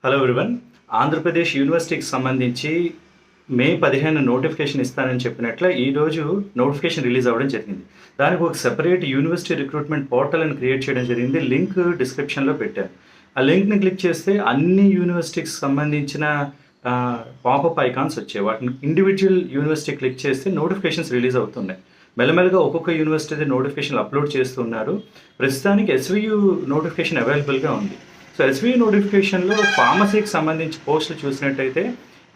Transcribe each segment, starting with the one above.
Hello everyone. Andhra Pradesh యూనివర్సిటీకి సంబంధించి మే 15 notification ఇస్తానని చెప్పినట్ల ఈరోజు నోటిఫికేషన్ రిలీజ్ అవ్వడం జరిగింది. దానికి ఒక సెపరేట్ యూనివర్సిటీ రిక్రూట్మెంట్ పోర్టల్ అని క్రియేట్ చేయడం జరిగింది. లింక్ డిస్క్రిప్షన్లో పెట్టాను. ఆ లింక్ని క్లిక్ చేస్తే అన్ని యూనివర్సిటీకి సంబంధించిన పాపప్ ఐకాన్స్ వచ్చాయి. వాటిని ఇండివిజువల్ యూనివర్సిటీ క్లిక్ చేస్తే నోటిఫికేషన్స్ రిలీజ్ అవుతున్నాయి. మెల్లమెల్లగా ఒక్కొక్క యూనివర్సిటీ నోటిఫికేషన్లు అప్లోడ్ చేస్తున్నారు. ప్రస్తుతానికి ఎస్వియు నోటిఫికేషన్ అవైలబుల్గా ఉంది. సో ఎస్వియు నోటిఫికేషన్లో ఫార్మసీకి సంబంధించి పోస్టులు చూసినట్టయితే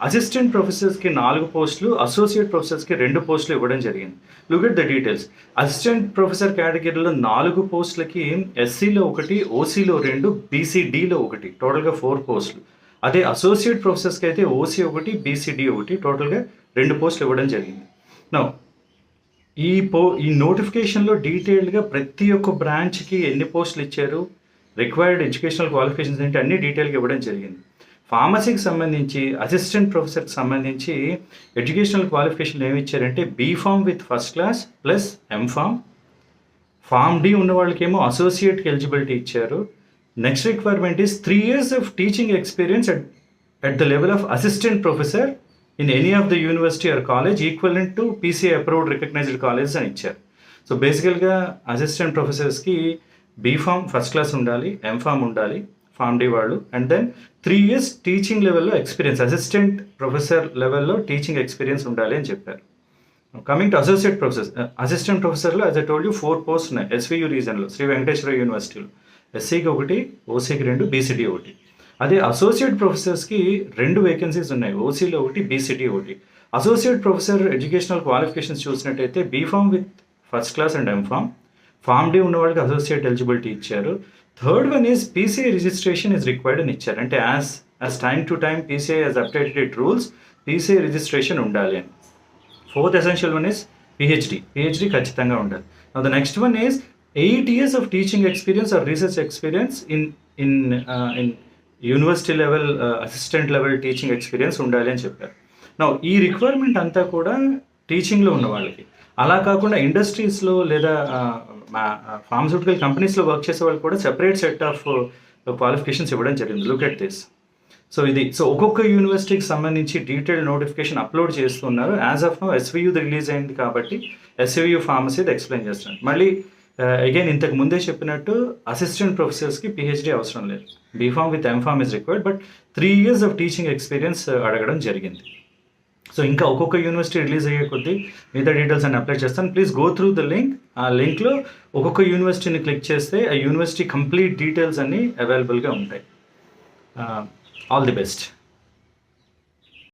అసిస్టెంట్ ప్రొఫెసర్స్కి 4 పోస్టులు, అసోసియేట్ ప్రొఫెసర్స్కి 2 పోస్టులు ఇవ్వడం జరిగింది. Look at the details. Assistant professor కేటగిరీలో 4 పోస్టులకి ఎస్సీలో 1, ఓసీలో 2, బీసీడీలో 1, టోటల్గా 4 పోస్టులు. అదే అసోసియేట్ ప్రొఫెసర్స్కి అయితే ఓసీ 1, బీసీడీ 1, టోటల్గా 2 పోస్టులు ఇవ్వడం జరిగింది. నో ఈ నోటిఫికేషన్లో డీటెయిల్డ్గా ప్రతి ఒక్క బ్రాంచ్కి ఎన్ని పోస్టులు ఇచ్చారు, రిక్వైర్డ్ ఎడ్యుకేషనల్ క్వాలిఫికేషన్స్ ఏంటి అన్ని డీటెయిల్గా ఇవ్వడం జరిగింది. ఫార్మసీకి సంబంధించి అసిస్టెంట్ ప్రొఫెసర్కి సంబంధించి ఎడ్యుకేషనల్ క్వాలిఫికేషన్ ఏమి ఇచ్చారంటే B Pharm with first class plus M Pharm. Pharm D ఉన్న వాళ్ళకేమో అసోసియేట్కి ఎలిజిబిలిటీ ఇచ్చారు. Next requirement is 3 years of teaching experience at the level of assistant professor in any of the university or college equivalent to PCI approved recognized colleges అని ఇచ్చారు. So బేసికల్గా assistant ప్రొఫెసర్స్కి B Pharm first class ఉండాలి, M Pharm ఉండాలి, Pharm D వాళ్ళు, and then 3 years teaching లెవెల్లో experience, assistant professor లెవెల్లో teaching experience ఉండాలి అని చెప్పారు. Coming to associate professor, assistant ప్రొఫెసర్లో as I told you 4 post ఉన్నాయి ఎస్వియు రీజన్లో, శ్రీ వెంకటేశ్వర యూనివర్సిటీలో. ఎస్సీకి 1, ఓసీకి 2, బీసీడీ 1. అదే అసోసియేట్ ప్రొఫెసర్స్కి 2 వేకెన్సీస్ ఉన్నాయి, ఓసీలో 1, BCD 1. Associate professor educational qualifications చూసినట్టయితే B Pharm with first class and M Pharm. Pharm D ఉన్న వాళ్ళకి అసోసియేట్ ఎలిజిబిలిటీ ఇచ్చారు. Third one is PCI registration is required అని ఇచ్చారు. అంటే as time to time PCI has updated it rules, PCI registration ఉండాలి అని. Fourth essential one is PhD ఖచ్చితంగా ఉండాలి. The next one is 8 years of teaching experience or research experience in university level assistant level teaching experience ఉండాలి అని చెప్పారు. నా ఈ requirement అంతా కూడా టీచింగ్లో ఉన్న వాళ్ళకి, అలా కాకుండా ఇండస్ట్రీస్లో లేదా ఫార్మస్యూటికల్ కంపెనీస్లో వర్క్ చేసే వాళ్ళు కూడా సెపరేట్ సెట్ ఆఫ్ క్వాలిఫికేషన్స్ ఇవ్వడం జరిగింది. Look at this. సో ఒక్కొక్క యూనివర్సిటీకి సంబంధించి డీటెయిల్డ్ నోటిఫికేషన్ అప్లోడ్ చేస్తున్నారు. యాజ్ ఆఫ్ నో ఎస్వియుది రిలీజ్ అయింది కాబట్టి ఎస్వియు ఫార్మసీది ఎక్స్ప్లెయిన్ చేస్తున్నాను. మళ్ళీ అగైన్ ఇంతకు ముందే చెప్పినట్టు అసిస్టెంట్ ప్రొఫెసర్స్కి పిహెచ్డి అవసరం లేదు, B Pharm with M Pharm is required, but 3 years of teaching experience అడగడం జరిగింది. సో ఇంకా ఒక్కొక్క యూనివర్సిటీ రిలీజ్ అయ్యే కొద్దీ మిగతా డీటెయిల్స్ అని అప్లై చేస్తాను. Please go through the link. ఆ లింక్లో ఒక్కొక్క యూనివర్సిటీని క్లిక్ చేస్తే ఆ యూనివర్సిటీ కంప్లీట్ డీటెయిల్స్ అన్నీ అవైలబుల్గా ఉంటాయి. All the best.